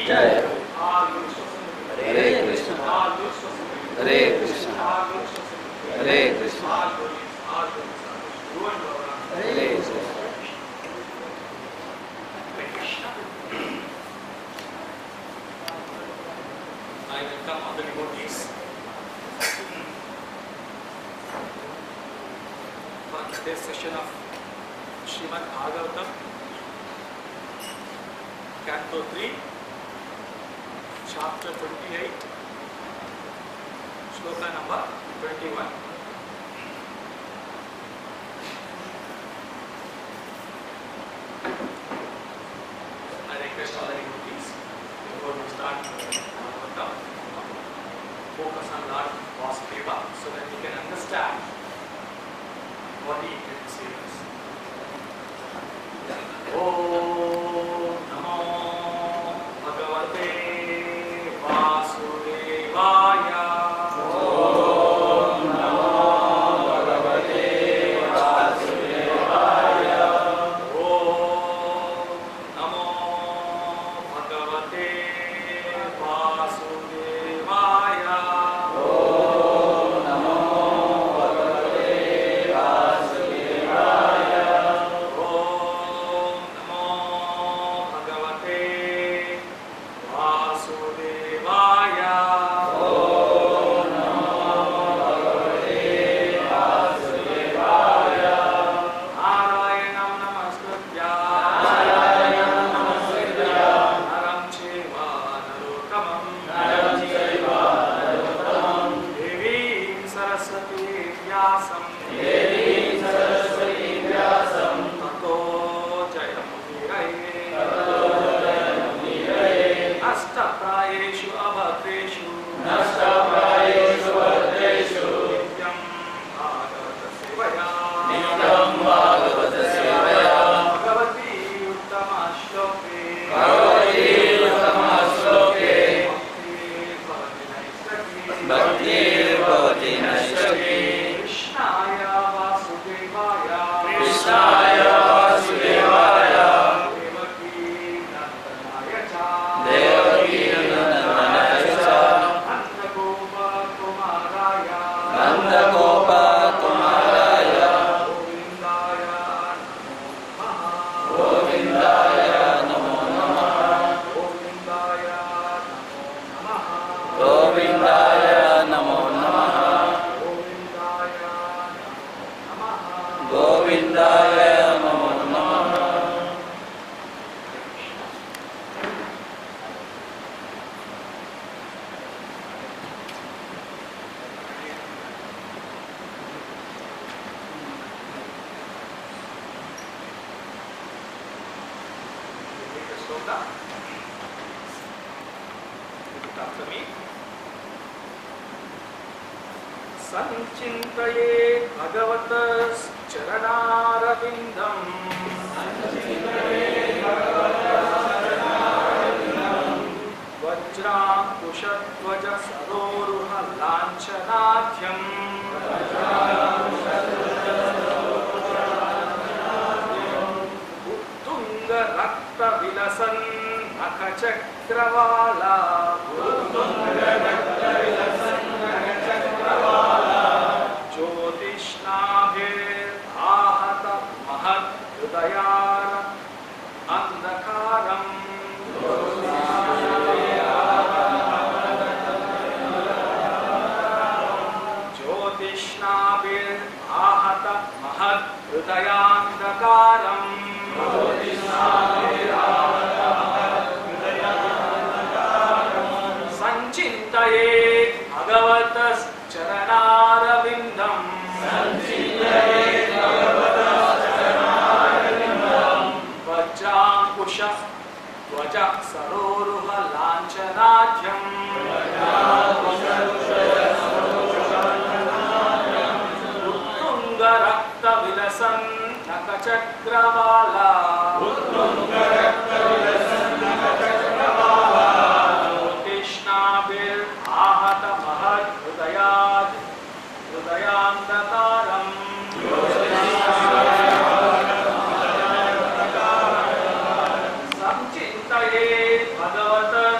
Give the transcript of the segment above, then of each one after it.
जय। हरे कृष्ण हरे कृष्ण हरे कृष्ण हरे Krishna. I welcome all the devotees for today's session of Srimad Bhagavatam, Canto 3, Chapter 28, Shloka number 21. I request all the devotees, before we start Bhagavatam, focus on Lord Vasudeva so that we can understand what he intended to say us. Om Namo Bhagavate Vasudevaya. Om Namo Bhagavate Vasudevaya. Om Namo Bhagavate Vasudevaya. Om Namo Bhagavate Vasudevaya. Om Namo Bhagavate Vasudevaya. Om Namo Bhagavate Vasudevaya. Narayanam namaskritya Naram chaiva narottamam Devim Saraswati Vyasam Tato Jayamudiraye Astaprayeshu abhadreshu Nityam Bhagavata Sevaya Bhagavati Uttama Shloke Bhakti Bhavati Naistaki Krishnaya Vasudevaya Devaki Nandanaya Cha Nanda Gopa Kumaraya Govindaya Namo Namaha Govindaya Namo Namaha Govindaya Namo Namaha. Repeat the sloka. Repeat after me. Sancintaye Bhagavatas Charanarvindam Vajrakushatvaja Saroruha Lanchanadhyam Uttunga Rakta Vilasan Nakachakravala Jyotishnabhir ahata mahad hridayara andhakaram Jyotishnabhir ahata mahad hridayandhakaram Sancintaye Bhagavatas Charanarvindam Vajrakusha Dvaja Saroruha Lanchanadhyam Uttunga Rakta Vilasan Nakachakravala Jyotishnabhir ahata mahad hridayandhakaram Sancintaye Bhagavatas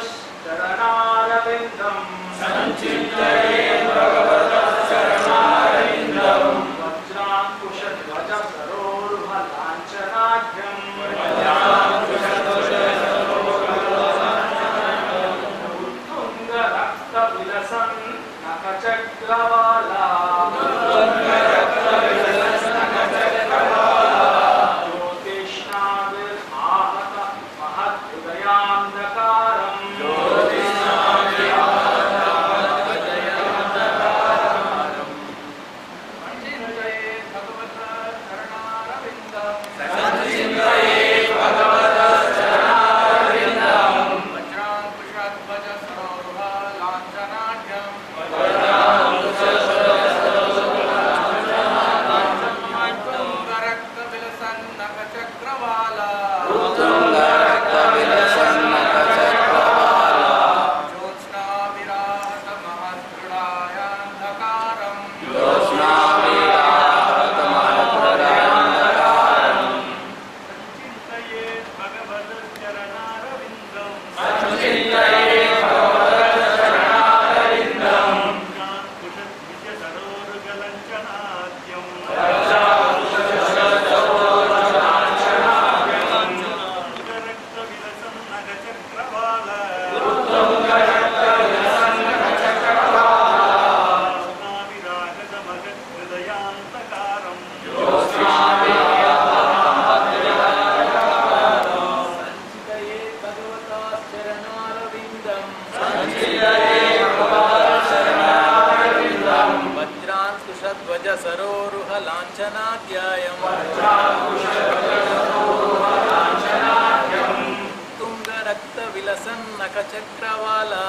संचिन्तये भगवतः चरणारविन्दं वज्राङ्कुशध्वजसरोरुहलाञ्छनाढ्यं उत्तुङ्गरक्तविलसन् नखचक्रवाला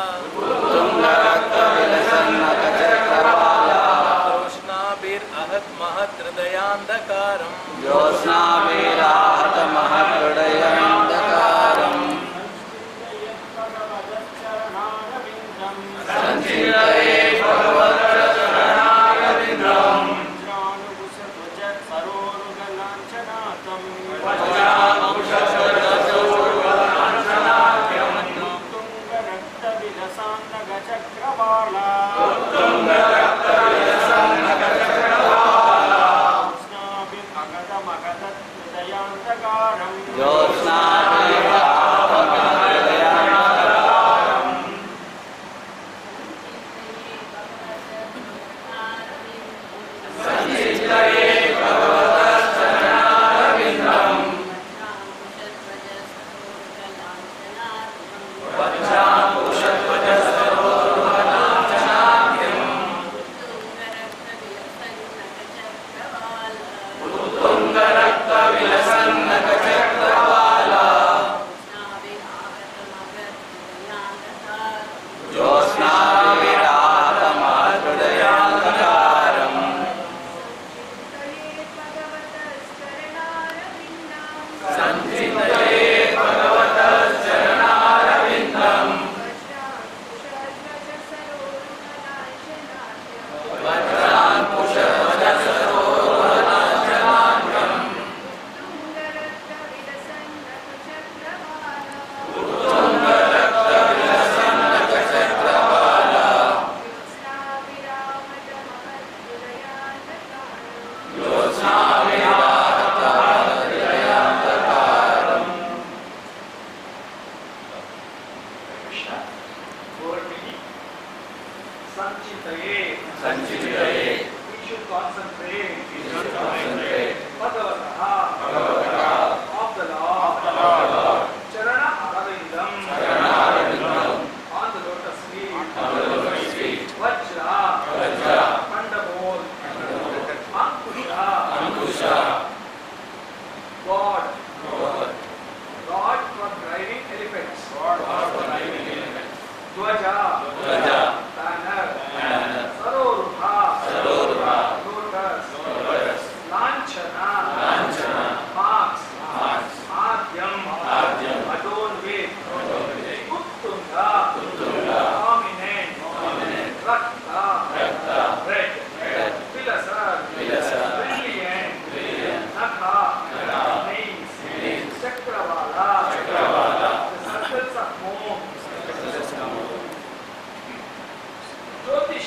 ज्योतिष्णाविर्आहत महद्हृदयान्धकारम्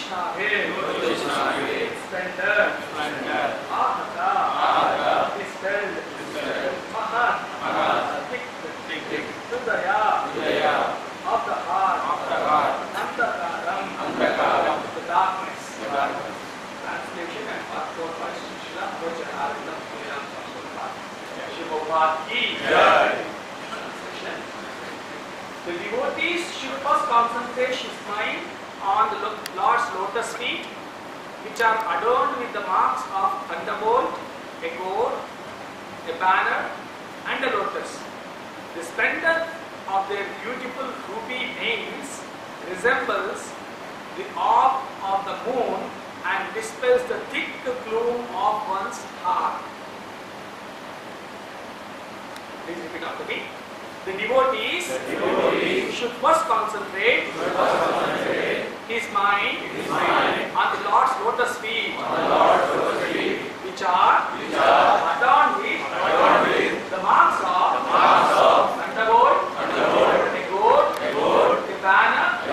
Krishna hai, Krishna hai, splendor, splendor, ahata, ahata, dispelled, dispelled, mahat, mahat, thick, thick, hridaya, hridaya, of the heart, of the heart, antakaram, antakaram, the darkness. the darkness. Translation and purport by Srila Bhagavatam Ki Jai. Translation. The devotees should first concentrate his mind on the Lord's lotus feet, which are adorned with the marks of thunderbolt, a gourd, a banner, and a lotus. The splendor of their beautiful ruby nails resembles the orb of the moon and dispels the thick gloom of one's heart. Please repeat after me. The devotees should first concentrate his mind on the Lord's lotus feet, which are adorned with the marks of thunderbolt, a gourd, a banner, a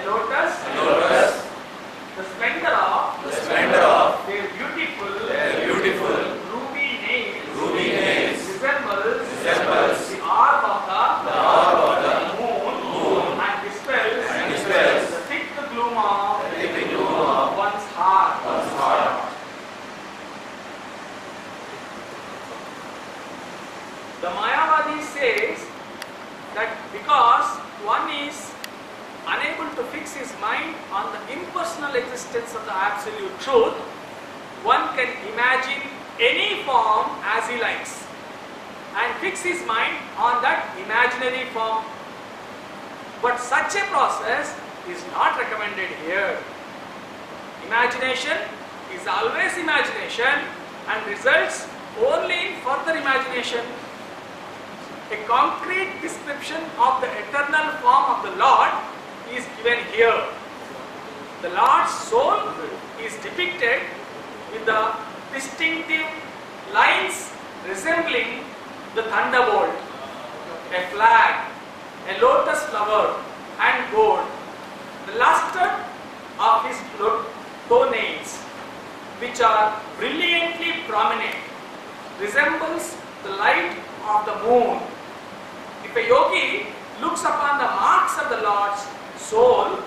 lotus. The splendor of their beautiful ruby nails resembles the orb of the moon and dispels the thick gloom of one's heart. The Mayavadi says that because one is unable to fix his mind on the impersonal existence of the absolute truth, one can imagine any form as he likes and fix his mind on that imaginary form. But such a process is not recommended here. Imagination is always imagination and results only in further imagination. A concrete description of the eternal form of the Lord is given here. The Lord's soul is depicted with the distinctive lines resembling the thunderbolt, a flag, a lotus flower, and gold. The luster of his toenails, which are brilliantly prominent, resembles the light of the moon. If a yogi looks upon the marks of the Lord's soul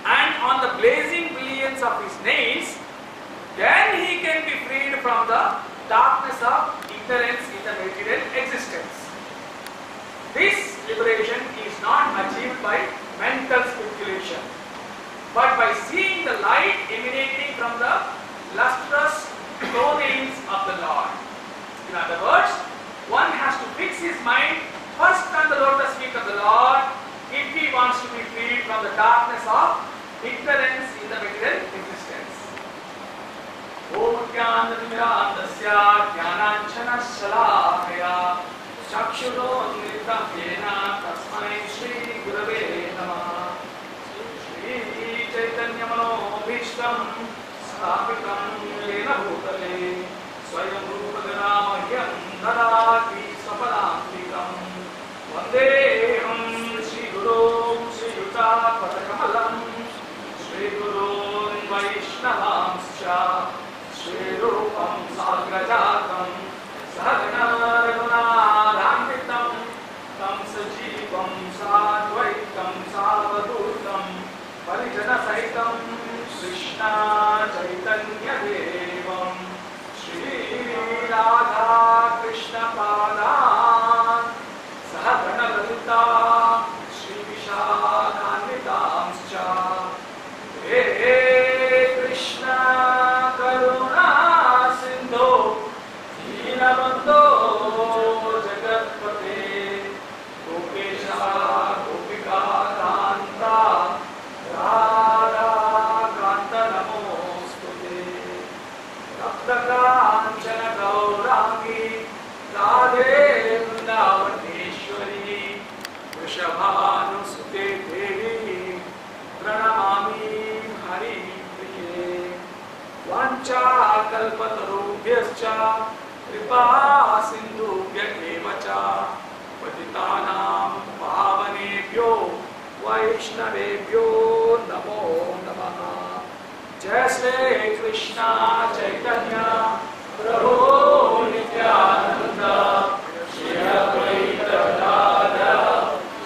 and on the blazing brilliance of his nails, then he can be freed from the darkness of ignorance in the material existence. This liberation is not achieved by mental speculation, but by seeing the light emanating from the lustrous toenails of the Lord. In other words, one has to fix his mind first on the lotus feet of the Lord if he wants to be freed from the darkness of ignorance in the material existence. Om Jnana-timirandasya Jnananjana-shalakaya Chakshuro-nritam yena tasmai Shri Gurave Namaha. Shri Chaitanya-mano-bhishtam sthapitam yena bhutale Swayam Rupa-ganamahyam dadati sapadantikam Vandeham Shri Guru Shri Yuta-padakamalam Shri Guru Vaishnavamscha Shri Rupam Sagrajatam Sahagana Raghunathanvitam Tam Sajivam Sadvaitam Savadutam Parijana Saitam Krishna Chaitanya Devam Shri Radha Krishna Padan Sahagana Lalita Shri Vishakhanvitamscha He Krishna Karuna Sindhu Dinabandho Jagatpate Gopesha Gopika Kanta Radha Kanta Namostute Raptakanchana Gaurangi Radhe Vrindavaneshwari Vrishabhanusute Devi Pranamami Hari Priye Vancha Kalpatarubhyascha Kripa Sindhubhya Evacha Patitanam Pavanebhyo वैष्णवेभ्यो नमो नमः। जय श्री कृष्ण चैतन्य प्रभु नित्यानंद श्री अद्वैत गदाधर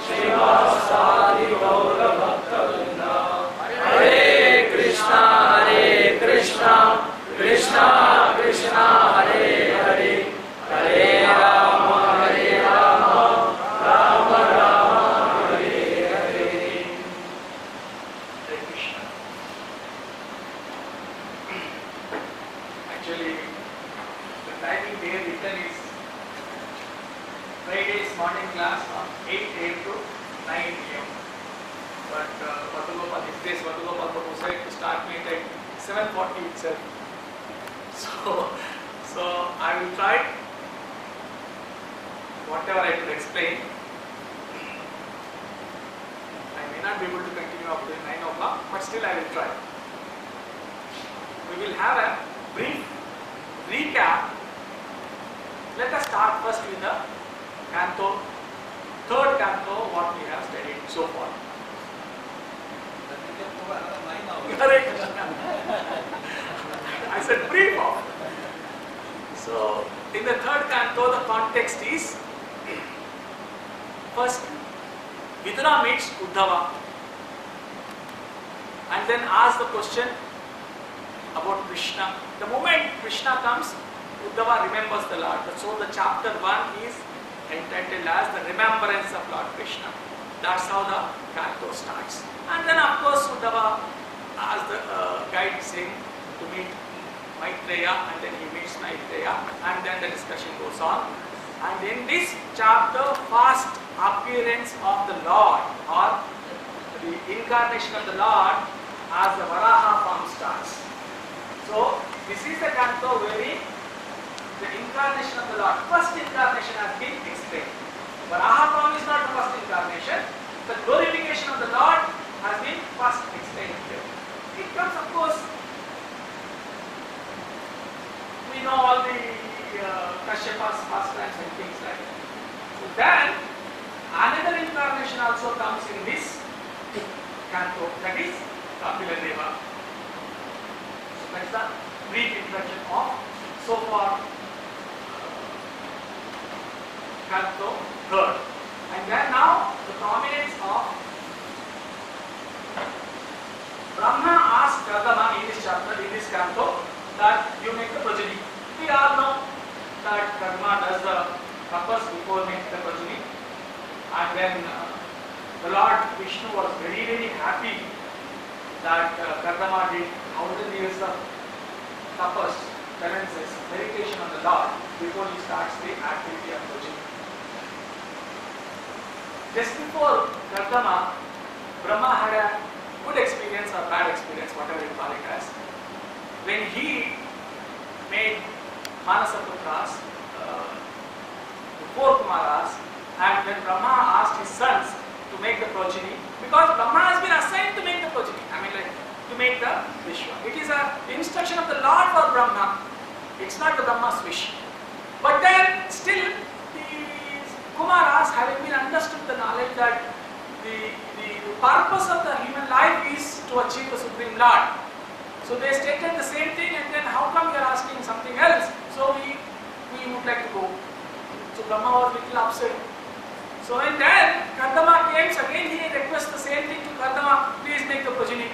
श्रीवासादि गौर भक्तवृंद। हरे कृष्णा कृष्णा कृष्णा हरे हरे, हरे Ram Ram Ram Hare Hare. Hare Krishna. Actually, the timing there written is Friday's morning class from 8 a.m. to 9 a.m. But Vatugopal, this days Vatugopal proposed to start me at 7:40 itself. So I will try whatever I could explain. I may not be able to continue up to 9 o'clock, but still I will try. We will have a brief recap. Let us start first with the canto, third canto, what we have studied so far. Hare Krishna. I said brief of. So, in the third canto, the context is first Vidura meets Uddhava and then asks the question about Krishna. The moment Krishna comes, Uddhava remembers the Lord. So, the chapter 1 is entitled as the remembrance of Lord Krishna. That's how the canto starts. And then, of course, Uddhava asks the guide saying to meet Maitreya, and then he meets Maitreya, and then the discussion goes on. And in this chapter, first appearance of the Lord or the incarnation of the Lord as the Varaha form starts. So this is the canto wherein the incarnation of the Lord, first incarnation has been explained. Varaha form is not the first incarnation. The glorification of the Lord has been first explained here. It comes, of course, we know all the Kashyapa's pastimes and things like that. So then, another incarnation also comes in this canto, that is Kapila Deva. So that's the brief introduction of so far canto third. And then now the prominence of Brahma asked Kadama in this chapter, in this canto, that you make the progeny. We all know that Karma does the tapas before making the progeny. And then the Lord Vishnu was very, very happy that Kardama did 1000 years of tapas, penances, meditation on the Lord before he starts the activity of progeny. Just before Kardama, Brahma had a good experience or bad experience, whatever you call it as, when he made Manasaputras, the 4 Kumaras, and when Brahma asked his sons to make the progeny, because Brahma has been assigned to make the progeny, to make the Vishwa. It is an instruction of the Lord for Brahma. It's not the Brahma's wish. But then still the Kumaras, having been understood the knowledge that the purpose of the human life is to achieve the Supreme Lord. So they stated the same thing, and then how come you are asking something else? So we would like to go. So Brahma was a little upset. So and then Kardama came again, he requests the same thing to Kardama, please make the progeny.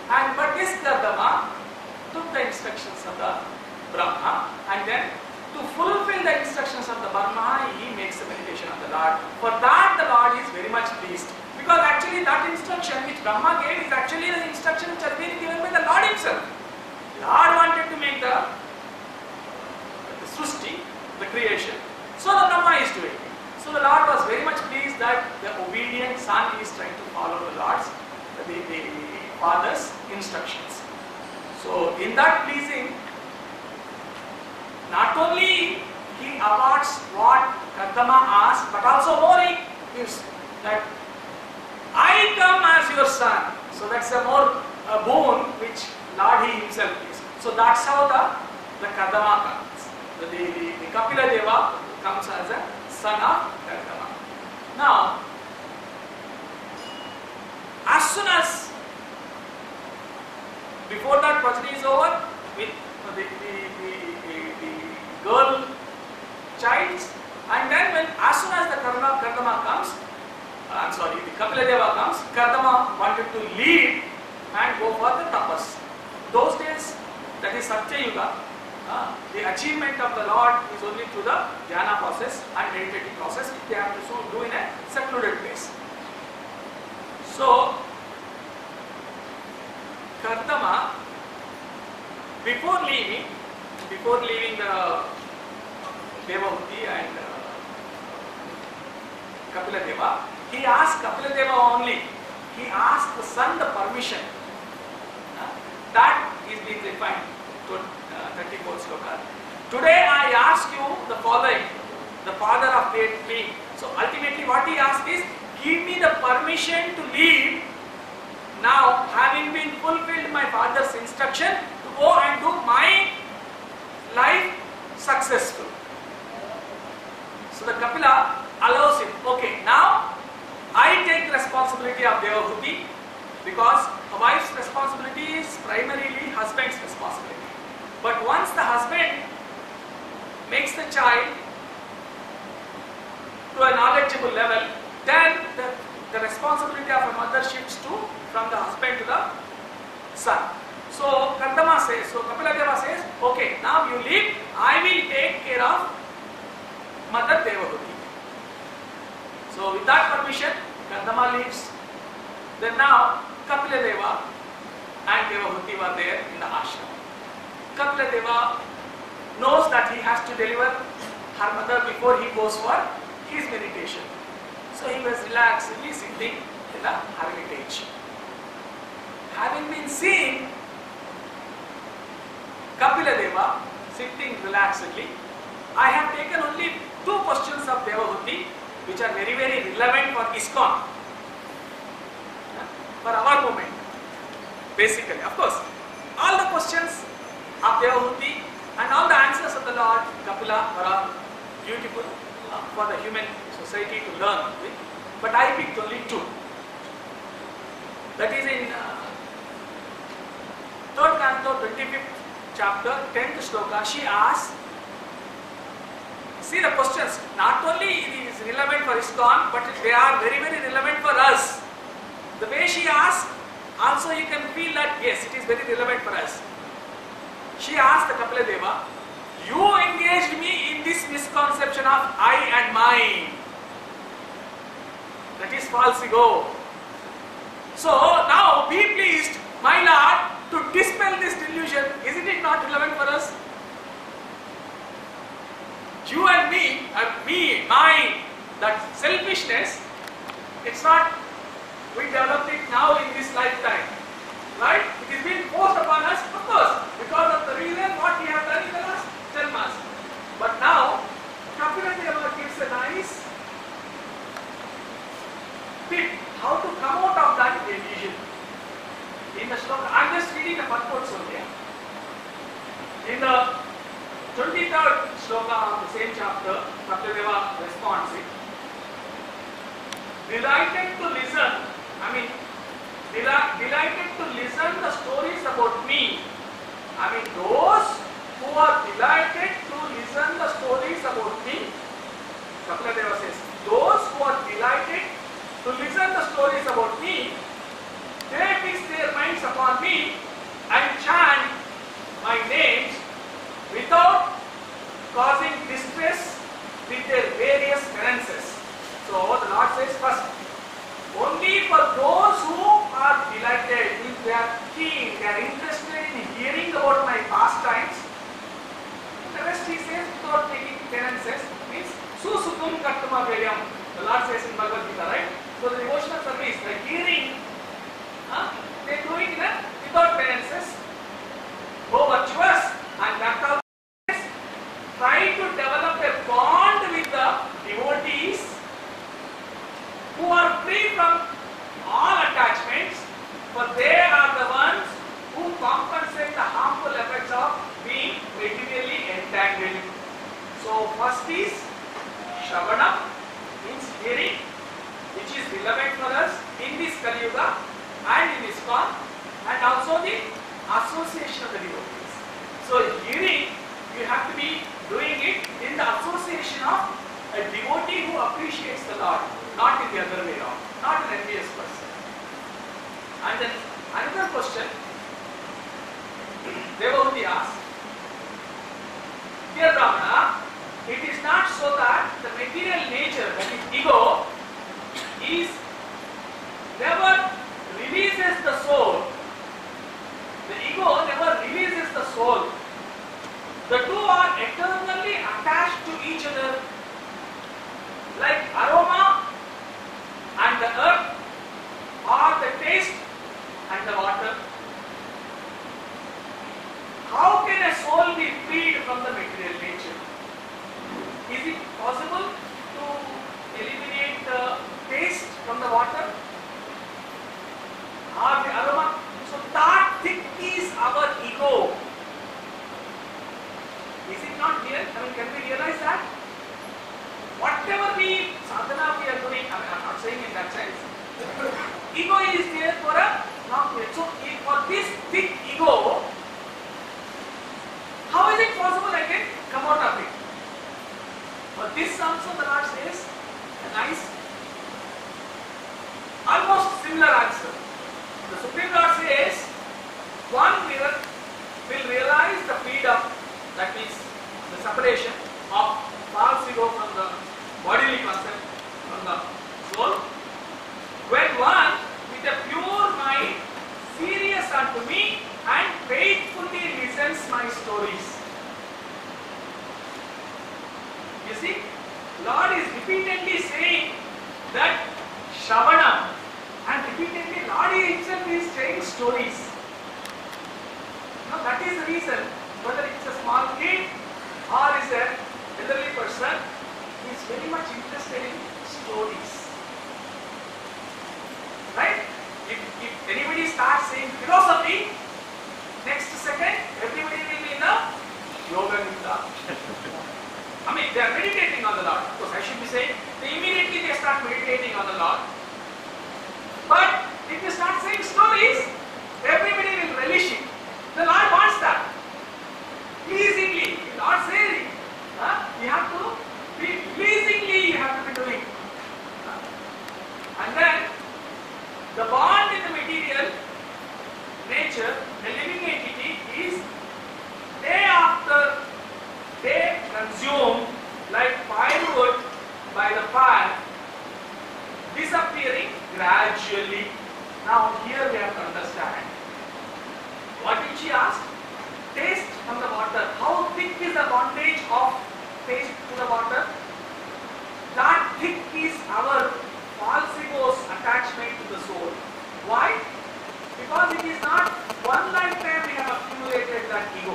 But this Kardama took the instructions of the Brahma, and then to fulfill the instructions of the Brahma, he makes the meditation of the Lord. For that the Lord is very much pleased. Because actually that instruction which Brahma gave is actually the instruction which has been given by the Lord himself. Lord wanted to make the Srushti, the creation. So the Brahma is doing it. So the Lord was very much pleased that the obedient son is trying to follow the Lord's, the father's instructions. So in that pleasing, not only he awards what Kardama asked, but also more he gives that I come as your son. So that's a more boon which Lord he himself gives. So that's how the Kardama comes. The Kapila Deva comes as a son of Kardama. Now, Before that progeny is over with the girl child, and then when as soon as the Kardama comes, the Kapila Deva comes, Kardama wanted to leave and go for the tapas. Those days, that is Satya Yuga, the achievement of the Lord is only through the dhyana process and meditative process, which they have to do in a secluded place. So, Kardama, before leaving the Devahuti and Kapila Deva, he asked Kapila Deva only, he asked the son the permission. That is being defined to 34th sloka. Today I ask you the following, the father of great being. So ultimately what he asked is, give me the permission to leave now, having been fulfilled my father's instruction, to go and do my life successful. So the Kapila allows him, okay, now I take the responsibility of Devahuti, because a wife's responsibility is primarily husband's responsibility. But once the husband makes the child to a knowledgeable level, then the responsibility of a mother shifts from the husband to the son. So Kapila Deva says, okay, now you leave, I will take care of Mother Devahuti. So with that permission, Kardama leaves. Then now Kapila Deva and Devahuti were there in the ashram. Kapila Deva knows that he has to deliver her mother before he goes for his meditation. So he was relaxedly sitting in the hermitage. Having been seen Kapila Deva sitting relaxedly, I have taken only 2 questions of Devahuti which are very, very relevant for ISKCON, for our movement. Basically, of course, all the questions of Devahuti and all the answers of the Lord Kapila are all beautiful for the human society to learn with. But I picked only 2. That is in 3rd Canto, 25th chapter, 10th sloka. She asks, see the questions, not only it is relevant for ISKCON, but they are very, very relevant for us. The way she asks, also you can feel that yes, it is very relevant for us. She asked the Kapila Deva, you engaged me in this misconception of I and mine. That is false ego. So now be pleased, my Lord, to dispel this delusion. Isn't it not relevant for us? You and me, mine, that selfishness, it's not, we developed it now in this lifetime. Right? It is being forced upon us, of course, because of the reason what we have done in the last 10 months. But now, Kapila Deva gives a nice tip how to come out of that delusion. In the sloka, I am just reading the purports only. In the 23rd sloka of the same chapter, Kapila Deva responds it. Delighted to listen the stories about me. Those who are delighted to listen the stories about me. Kapila Deva says, those who are delighted to listen the stories about me, they fix their minds upon me and chant my names without causing distress with their various penances. So the Lord says first, only for those who are delighted, if they are keen, they are interested in hearing about my pastimes. The rest he says without taking penances means susukum kartuma vedyam. The Lord says in Bhagavad Gita, right? So the devotional service, the hearing, they are doing without penances. Go virtuous, and that all try to develop a bond with the devotees who are free from all attachments, for they are the ones who compensate the harmful effects of being materially entangled. So first is Shravana, means hearing, which is relevant for us in this Kali Yuga and in ISKCON, and also the the soul. The ego never releases the soul. The two are eternally attached to each other, like aroma and the earth, or the taste and the water. How can a soul be freed from the material nature? Is it possible to eliminate the taste from the water or the aroma? So that thing is our ego. Is it not real? I mean, can we realize that? Whatever sadhana we are doing, I am not saying in that sense. Ego is there for a not real. So for this thick ego, how is it possible I can come out of it? For this also the Lord says a nice, almost similar answer. The Supreme Lord says, one will realize the freedom, that means the separation of false ego from the bodily concept, from the soul, when one with a pure mind, serious unto me and faithfully listens my stories. You see, Lord is repeatedly saying that Shravana, and repeatedly Lord himself is saying stories. Now that is the reason, whether it's a small kid or is an elderly person, he is very much interested in stories. Right? If anybody starts saying philosophy, next second everybody will be in the yoga nidra. I mean, they are meditating on the Lord. Of course, I should be saying, immediately they start meditating on the Lord. But if you start saying stories, everybody will relish it. The Lord wants that. Pleasingly, not saying. You have to be pleasingly, you have to be doing. And then, the bond in the material nature, the living entity, is day after day consumed like firewood by the fire, disappearing gradually. Now here we have to understand. What did she ask? Taste from the water. How thick is the bondage of taste to the water? That thick is our false ego's attachment to the soul. Why? Because it is not one lifetime we have accumulated that ego,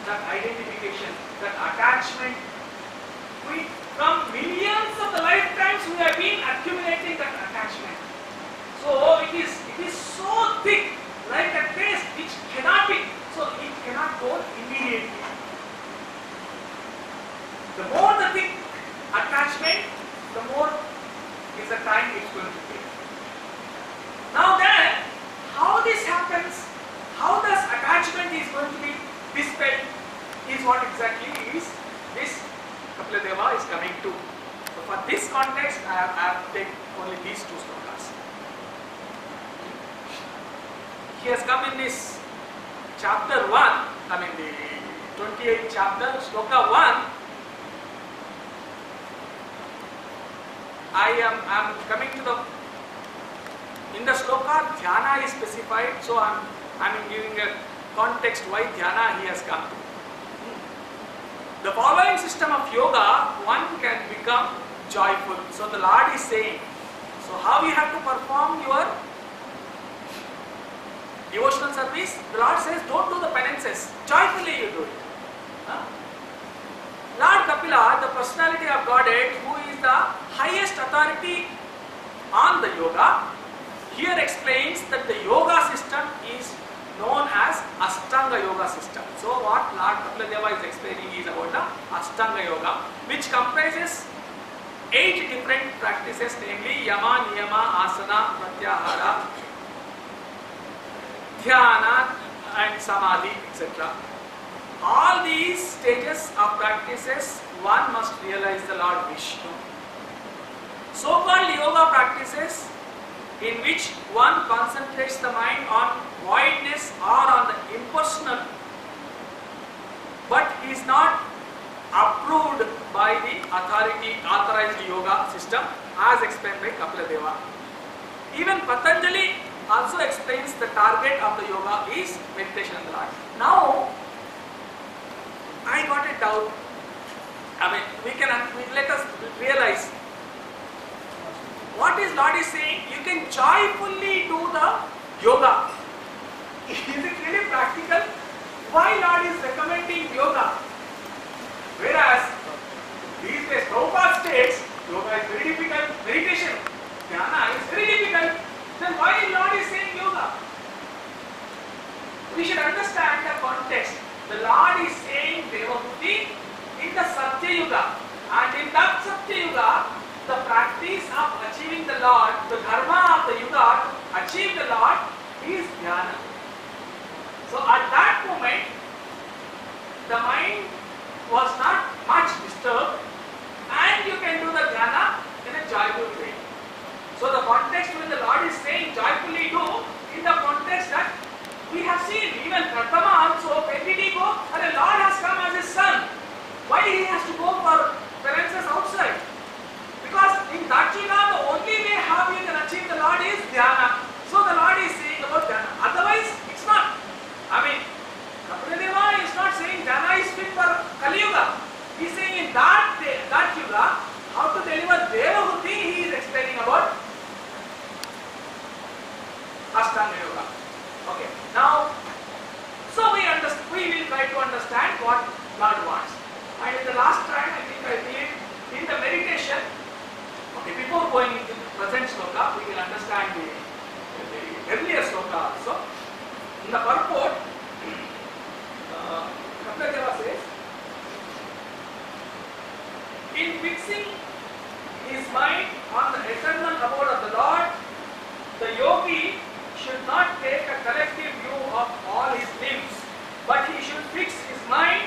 that identification, that attachment. From millions of the lifetimes we have been accumulating that attachment. So it is so thick, like a taste which cannot be, so it cannot go immediately. The more the thick attachment, the more is the time it's going to take. Now then, how this happens, how this attachment is going to be dispelled, is what exactly is this Kapila Deva is coming to. So for this context, I have taken only these two slokas. He has come in this chapter 1, I mean the 28th chapter, sloka 1. I am coming to the, in the sloka, dhyana is specified, so I am giving a context why dhyana he has come to. The following system of yoga, one can become joyful. So the Lord is saying, so how you have to perform your devotional service? The Lord says, don't do the penances, joyfully you do it. Lord Kapila, the personality of Godhead, who is the highest authority on the yoga, here explains that the yoga system is known as Ashtanga Yoga system. So what Lord Kapila Deva is explaining is about the Ashtanga Yoga, which comprises 8 different practices, namely Yama, Niyama, Asana, Pratyahara, Dhyana and Samadhi, etc. All these stages of practices, one must realize the Lord Vishnu. So-called yoga practices in which one concentrates the mind on voidness or on the impersonal, but is not approved by the authorized yoga system as explained by Kapila Deva. Even Patanjali also explains the target of the yoga is meditation on the Lord. Now, I got a doubt. I mean, let us realize what is Lord is saying. You can joyfully do the yoga. Is it really practical? Why Lord is recommending yoga? Whereas these days Prabhupada states yoga is very difficult, meditation, dhyana is very difficult. Then why Lord is saying yoga? We should understand the context. The Lord is saying Devahuti in the Satya Yuga, and in that Satya Yuga, the practice of achieving the Lord, the dharma of the Yuga to achieve the Lord is dhyana. So at that moment, the mind was not much disturbed, and you can do the dhyana in a joyful way. So the context when the Lord is saying joyfully do, in the context that we have seen even Pratama also, when did he go? And the Lord has come as his son. Why he has to go for penances outside? Because in that yuga, the only way how you can achieve the Lord is dhyana. So the Lord is saying about dhyana. Otherwise, it's not. I mean, Kapila is not saying dhyana is fit for Kali Yuga. He is saying in that yuga, how to deliver Devahuti, he is explaining about Ashtanga Yoga. Okay. Now, so we will try to understand what Lord wants. And in the last time, I believe in the meditation, okay, before going into the present sloka, we will understand the earlier sloka also. In the purport, Kapila says, in fixing his mind on the eternal abode of the Lord, the yogi should not take a collective view of all his limbs, but he should fix his mind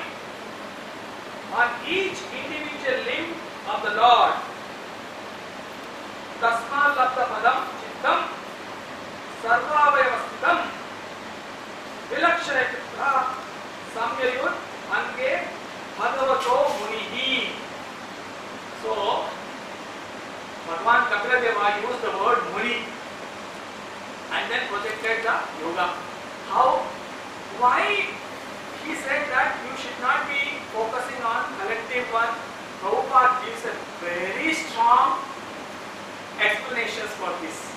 on each individual limb of the Lord. Tasma labda padam chittam sarvavayavasthitam vilakshayatra samyayut ange bhagavato munihi. So, Bhagavan Kapila Deva used the word muni and then projected the yoga. How? Why he said that you should not be focusing on collective one? Prabhupada gives a very strong explanations for this.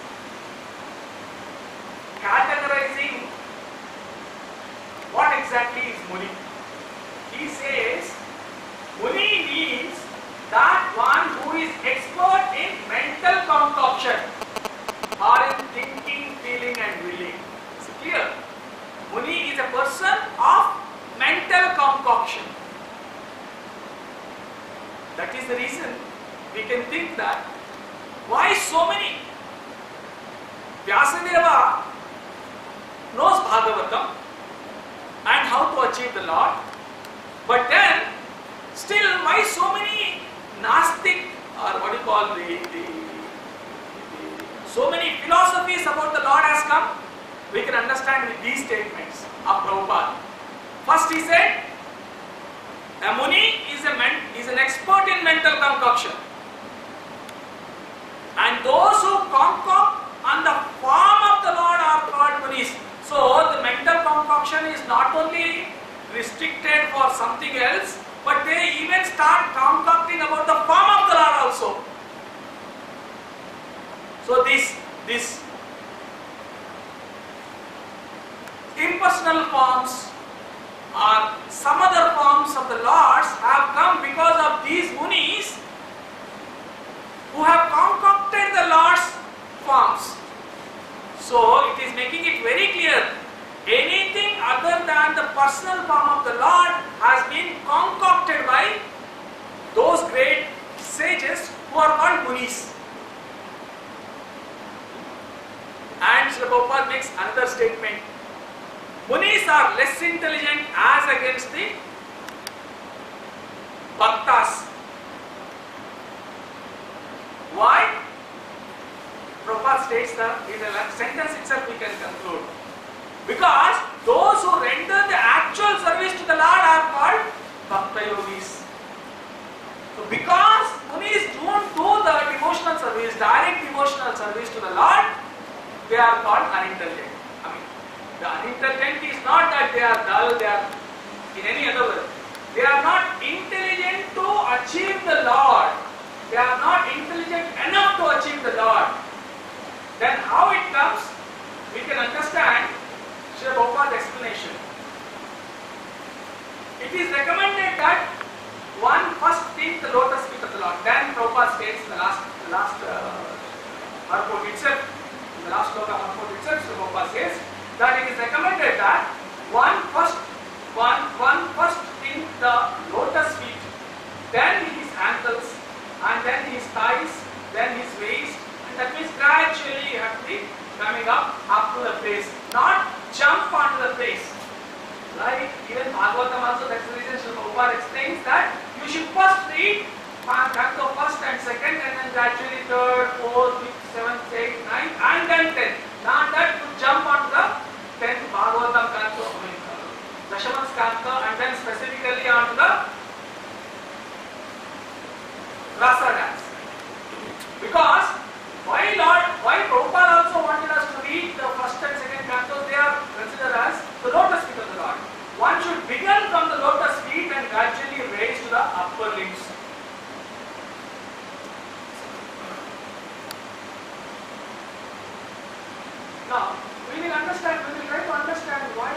Categorizing what exactly is muni. He says muni means that one who is expert in mental concoction or in thinking, feeling and willing. Is it clear? Muni is a person of mental concoction. That is the reason we can think that why so many. Vyasadeva knows Bhagavatam and how to achieve the Lord, but then still why so many Gnostic or what you call so many philosophies about the Lord has come? We can understand with these statements of Prabhupada. First he said, a muni is an expert in mental concoction. And those who concoct on the form of the Lord are called munis. So the mental concoction is not only restricted for something else, but they even start concocting about the form of the Lord also. So this impersonal forms or some other forms of the Lords have come because of these munis who have concocted the Lord's forms. So it is making it very clear, anything other than the personal form of the Lord has been concocted by those great sages who are called munis. And Srila Prabhupada makes another statement. Munis are less intelligent as against the bhaktas. Why? Prabhupada states that in a sentence itself we can conclude. Because those who render the actual service to the Lord are called Bhakta Yogis. So because munis don't do the devotional service, direct devotional service to the Lord, they are called unintelligent. I mean, the unintelligent is not that they are dull, they are in any other way. They are not intelligent to achieve the Lord. They are not intelligent enough to achieve the Lord. Then how it comes, we can understand Srila Prabhupada's explanation. It is recommended that one first think the lotus feet of the Lord. Then Prabhupada states in the last purport itself, in the last sloka purport itself, Srila Prabhupada says that it is recommended that one first think the lotus feet, then his ankles, and then his thighs, then his waist, and that means gradually you have to be coming up to the face, not jump onto the face. Like even Bhagavatam also, that's the reason Srila Prabhupada explains that you should first read Canto first and second, and then gradually third, fourth, fifth, seventh, eighth, ninth, and then 10th. Not that you jump onto the 10th Bhagavatam Canto, Dashaman's Canto, and then specifically onto the Rasa dance. Because why Prabhupada also wanted us to read the first and second cantos, they are considered as the lotus feet of the Lord. One should begin from the lotus feet and gradually raise to the upper limbs. Now, we will try to understand why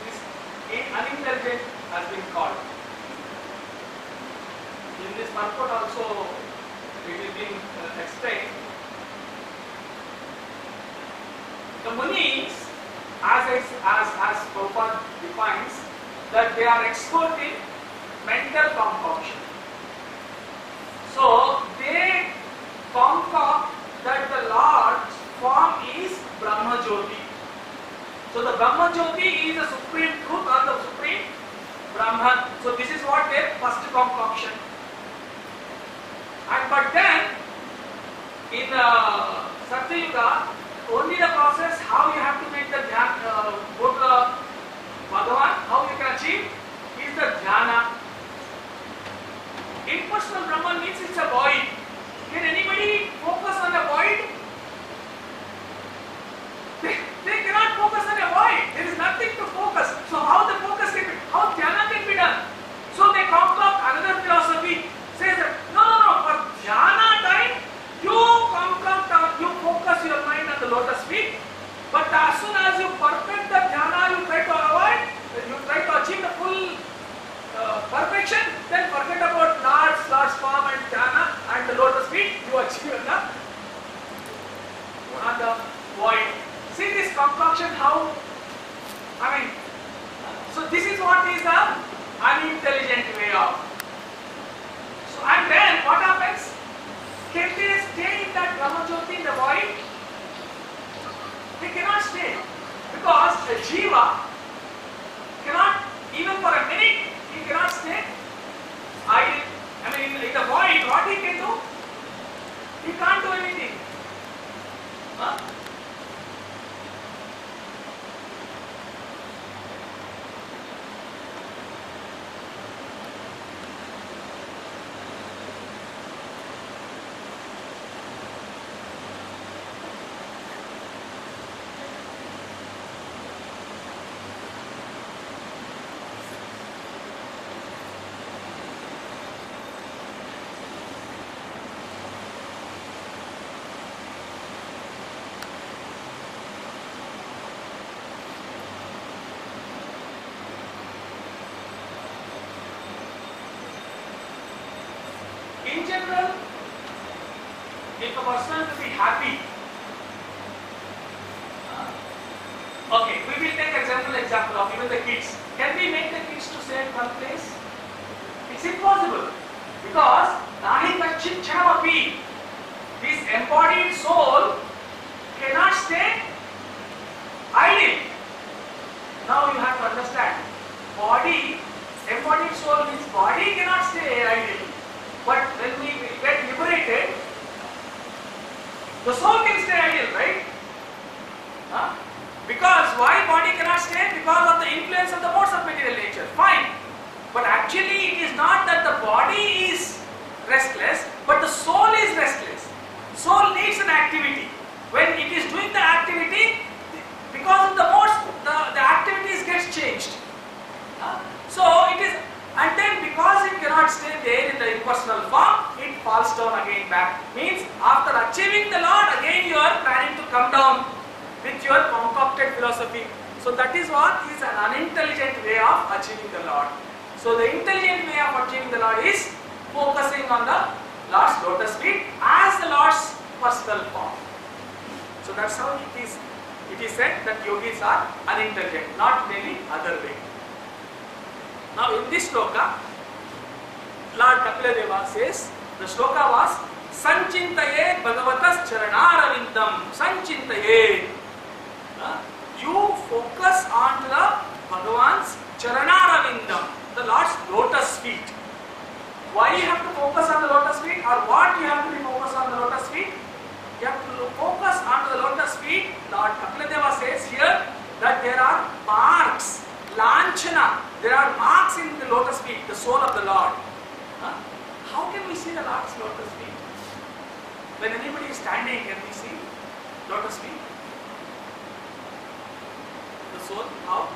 this unintelligent has been called. In this purport also, it is being explained. The Munis, as Prabhupada defines, that they are expert in mental concoction. So they concoct that the Lord's form is Brahma Jyoti. So the Brahma Jyoti is the supreme truth or the supreme Brahman. So this is what their first concoction. But then in Satya Yuga, only the process how you have to make the dhyana, go to the Bhagavan, how you can achieve is the dhyana. Impersonal Brahman means it's a void. Can anybody focus on a void? They cannot focus on a void. There is nothing to focus. So how the focus can be, how dhyana can be done? So they concoct another philosophy. Says that no, for dhyana time you focus your mind on the lotus feet, but as soon as you perfect the dhyana, you try to achieve the full perfection, then forget about Lord's form and dhyana and the lotus feet, you achieve the void. See this concoction how, so this is what is the unintelligent way of. And then what happens? Can they stay in that Brahma Jyoti in the void? They cannot stay. Because a Jiva cannot, even for a minute, he cannot stay idle. In the void, what he can do? He can't do anything. In general, if a person to be happy, okay, we will take example of even the kids. Can we make the kids to stay in one place? It's impossible, because nahi kachit chamapi, this embodied soul cannot stay idle. Now you have to understand, embodied soul means body cannot stay idle. But when we get liberated, the soul can stay idle, right? Because why body cannot stay? Because of the influence of the modes of material nature. Fine. But actually it is not that the body is restless, but the soul is restless. Soul needs an activity. stay there in the impersonal form, it falls down again back. Means after achieving the Lord, again you are planning to come down with your concocted philosophy. So that is what is an unintelligent way of achieving the Lord. So the intelligent way of achieving the Lord is focusing on the Lord's lotus feet as the Lord's personal form. So that's how it is. It is said that yogis are unintelligent, not in any other way. Now in this sloka, Lord Kapila Deva says, the sloka was Sanchintaye Bhagavatas Charanarvindam. Sanchintaye. You focus on the Bhagavan's Charanarvindam, the Lord's lotus feet. Why you have to focus on the lotus feet, or what you have to be focused on the lotus feet? You have to focus on the lotus feet. Lord Kapila Deva says here that there are marks, lanchana, there are marks in the lotus feet, the soul of the Lord. How can we see the Lord's lotus feet? When anybody is standing, can we see lotus feet? The soul, how?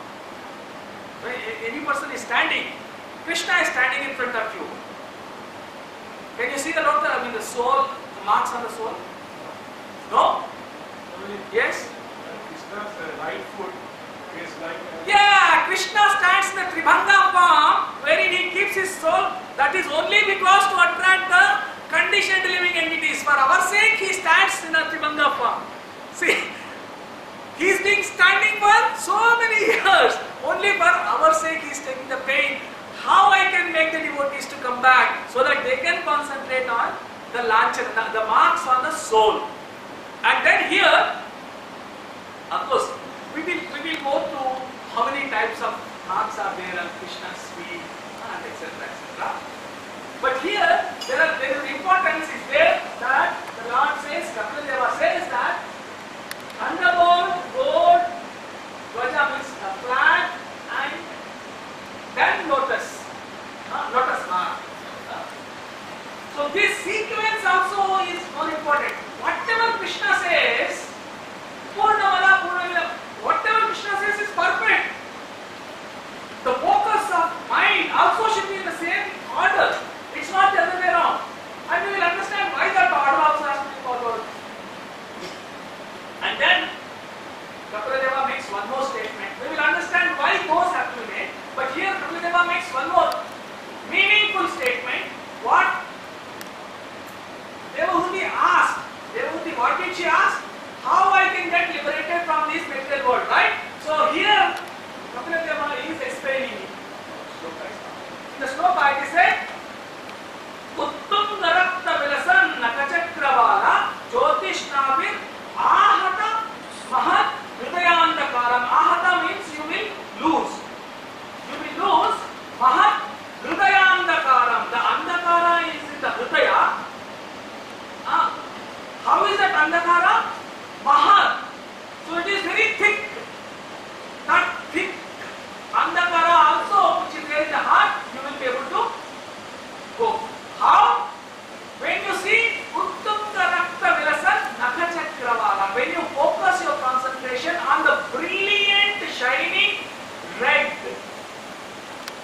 When any person is standing, Krishna is standing in front of you. Can you see the lotus, the soul, the marks on the soul? No? Yes? Krishna's right foot is like... Yeah, Krishna stands in the Tribhanga form wherein he keeps his soul. That is only because to attract the conditioned living entities. For our sake, he stands in a Tribhanga form. See, he is being standing for so many years. Only for our sake, he is taking the pain. How I can make the devotees to come back so that they can concentrate on the lanchana, the marks on the soul. And then here, of course, we will go through how many types of marks are there on Krishna's feet, and etc. etc. But here, there is importance is there that the Lord says, Kapila Deva says that thunderbolt, gold, Dwaja means a flag, and then lotus mark. So this sequence also is more important. Whatever Krishna says, Purnamada, Purnamida, whatever Krishna says is perfect. The focus of mind also should be in the same order. It's not the other way around. And we will understand why that order also has to be followed. And then Kapila Deva makes one more statement. We will understand why those have to be made. But here Kapila Deva makes one more meaningful statement. What Devahuti asked. Devahuti, what did she ask? How I can get liberated from this material world, right? So here Kapila Deva is explaining it. In the sloka it is said, Uttunga Rakta Vilasan Nakachakravala Jyotishnavir Ahata Mahat Hridayandakaram. Ahata means you will lose. You will lose Mahat Hridayandakaram. The Andakara is in the Hridaya. How is that Andakara? Mahat. So it is very thick. That thick Andakara also, which is there in the heart, you will be able to go. How? When you see Uttunga Rakta Vilasan Nakachakravala, when you focus your concentration on the brilliant, shining red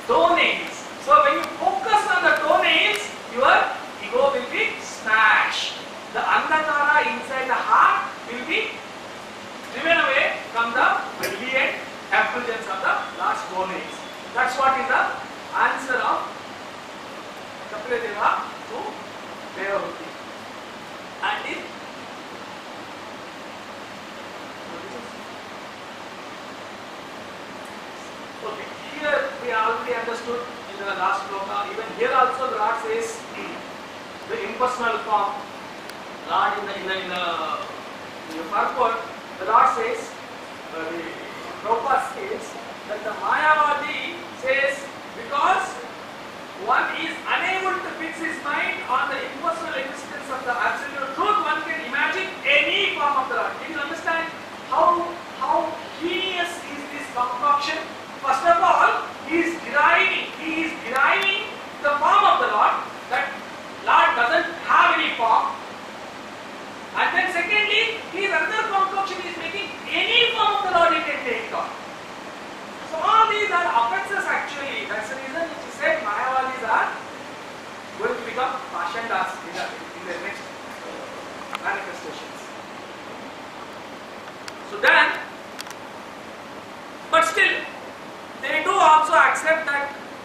toenails. So when you focus on the toenails, your ego will be smashed. The Andakara inside the heart will be driven away from the brilliant effulgence of the last toenails. That's what is the answer of Kapila Deva to Devahuti. And if okay, here we already understood in the last sloka. Even here also the Lord says the impersonal form. Lord in the purport, the Lord says, the Prabhupada says that the Mayavadi says because one is unable to fix his mind on the impersonal existence of the absolute truth, one can imagine any form of the Lord. Can you understand how genius is this concoction? First of all, he is deriving the form of the Lord, that Lord doesn't have any form. And then secondly, his another concoction is making any form of the Lord he can take on. So all these are offenses actually. That's the reason which is said Mayavadis are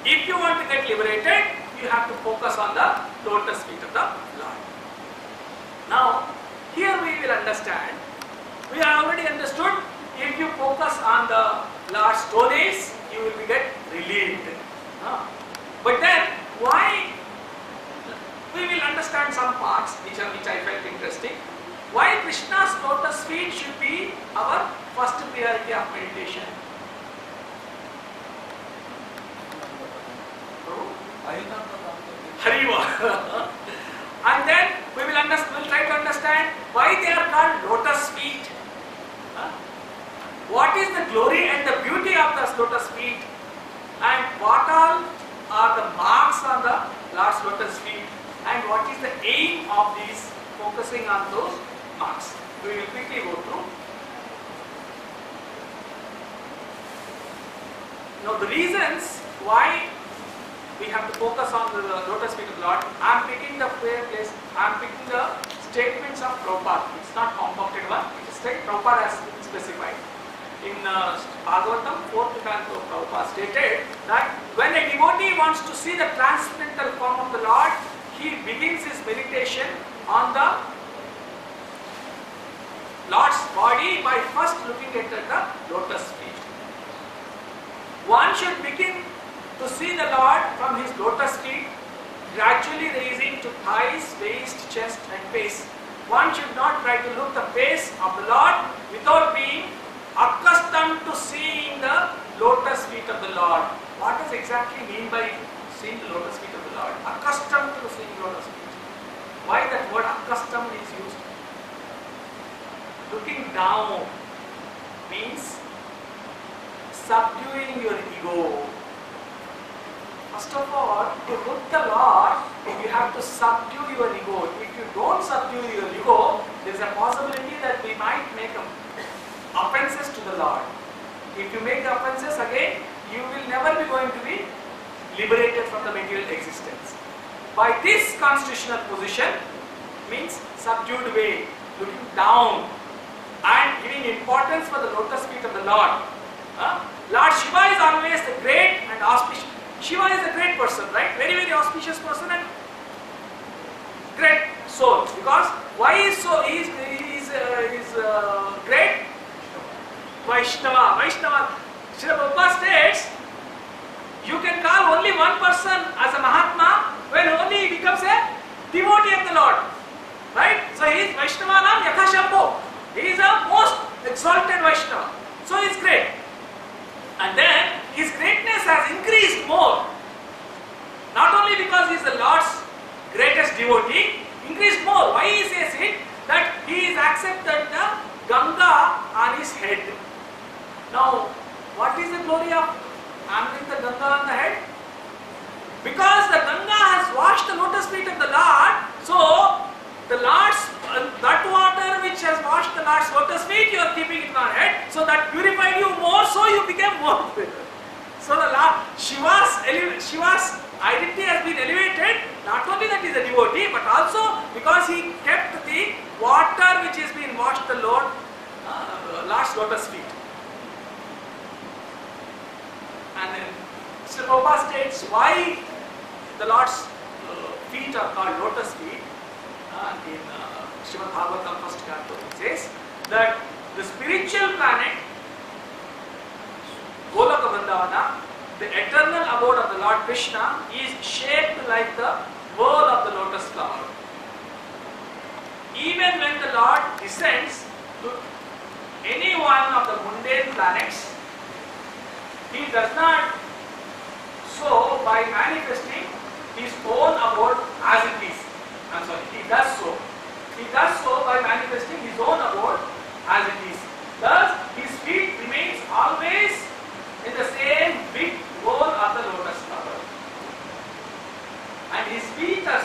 If you want to get liberated, you have to focus on the lotus feet of the Lord. Now, here we will understand. We have already understood, if you focus on the Lord's toes, you will get relieved. But then, why? We will understand some parts which I felt interesting. Why Krishna's lotus feet should be our first priority of meditation. Hariva. And then we will try to understand why they are called lotus feet. What is the glory and the beauty of the lotus feet? And what all are the marks on the Lord's lotus feet? And what is the aim of these focusing on those marks? We will quickly go through. Now the reasons why we have to focus on the lotus feet of the Lord. I am picking the statements of Prabhupada. It's not concocted one. It is straight Prabhupada has specified. In Bhagavatam, 4th Canto, Prabhupada stated that when a devotee wants to see the transcendental form of the Lord, he begins his meditation on the Lord's body by first looking at the lotus feet. One should begin to see the Lord from his lotus feet, gradually raising to thighs, waist, chest and face. One should not try to look the face of the Lord without being accustomed to seeing the lotus feet of the Lord. What does exactly mean by seeing the lotus feet of the Lord? Accustomed to seeing lotus feet. Why that word accustomed is used? Looking down means subduing your ego. First of all, to look the Lord, you have to subdue your ego. If you don't subdue your ego, there is a possibility that we might make offenses to the Lord. If you make offenses again, you will never be going to be liberated from the material existence. By this constitutional position means subdued way, looking down and giving importance for the lotus feet of the Lord. Lord Shiva is always the great and auspicious. Shiva is a great person, right? Very, very auspicious person and great soul. Because why is so? He is great. Vaishnava. Srila Prabhupada states, you can call only one person as a Mahatma when only he becomes a devotee of the Lord. Right? So he is Vaishnavanam Yathashambho. He is a most exalted Vaishnava. So he is great. And then his greatness has increased more. Not only because he is the Lord's greatest devotee, increased more. Why he says it? That he is accepted the Ganga on his head. Now, what is the glory of having the Ganga on the head? Because the Ganga has washed the lotus feet of the Lord, so the Lord's that water which has washed the Lord's lotus feet, you are keeping it on head, so that purified you more, so you became more pure. So the Lord Shiva's identity has been elevated. Not only that he is a devotee, but also because he kept the water which has been washed the Lord's lotus feet. And then Sri Prabhupada states why the Lord's feet are called lotus feet. In Srimad Bhagavatam, 1st Canto, it says that the spiritual planet, Goloka Vrindavana, the eternal abode of the Lord Krishna, is shaped like the whirl of the lotus flower. Even when the Lord descends to any one of the mundane planets, he does not so by manifesting his own abode as it is. He does so. He does so by manifesting his own abode as it is. Thus, his feet remains always in the same big bowl of the lotus flower. And his feet are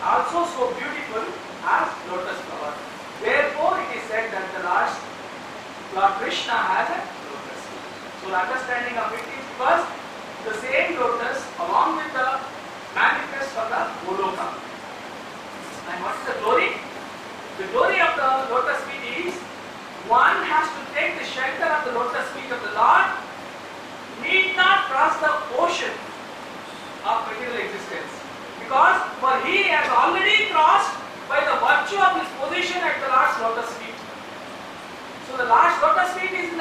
also so beautiful as lotus flower. Therefore, it is said that the Lord Krishna has a lotus feet. So, the understanding of it is because the same lotus along with the manifest of the Goloka. And what is the glory? The glory of the lotus feet is one has to take the shelter of the lotus feet of the Lord, need not cross the Because for he has already crossed by the virtue of his position at the Lord's lotus feet. So the Lord's lotus feet is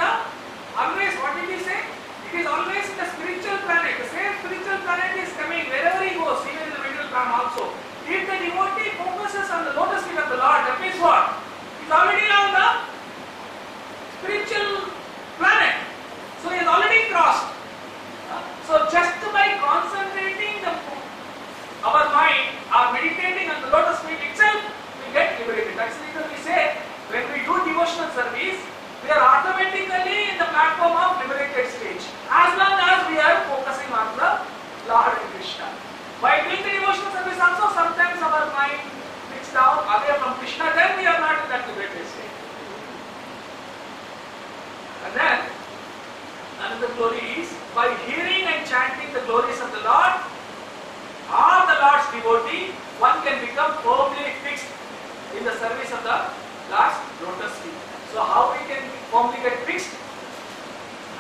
always, what did he say? It is always in the spiritual planet. The same spiritual planet is coming wherever he goes, even in the middle plane also. If the devotee focuses on the lotus feet of the Lord, that means what? He is already on the spiritual planet. So he has already crossed. So just by concentrating our mind or meditating on the lotus feet itself, we get liberated. That's the reason we say when we do devotional service, we are automatically in the platform of liberated stage. As long as we are focusing on the Lord Krishna. By doing the devotional service also, sometimes our mind picks down away from Krishna, then we are not in that liberated state. And then another glory is by hearing and chanting the glories of the Lord or the Lord's devotee, one can become firmly fixed in the service of the Lord's lotus feet. So how we can firmly get fixed?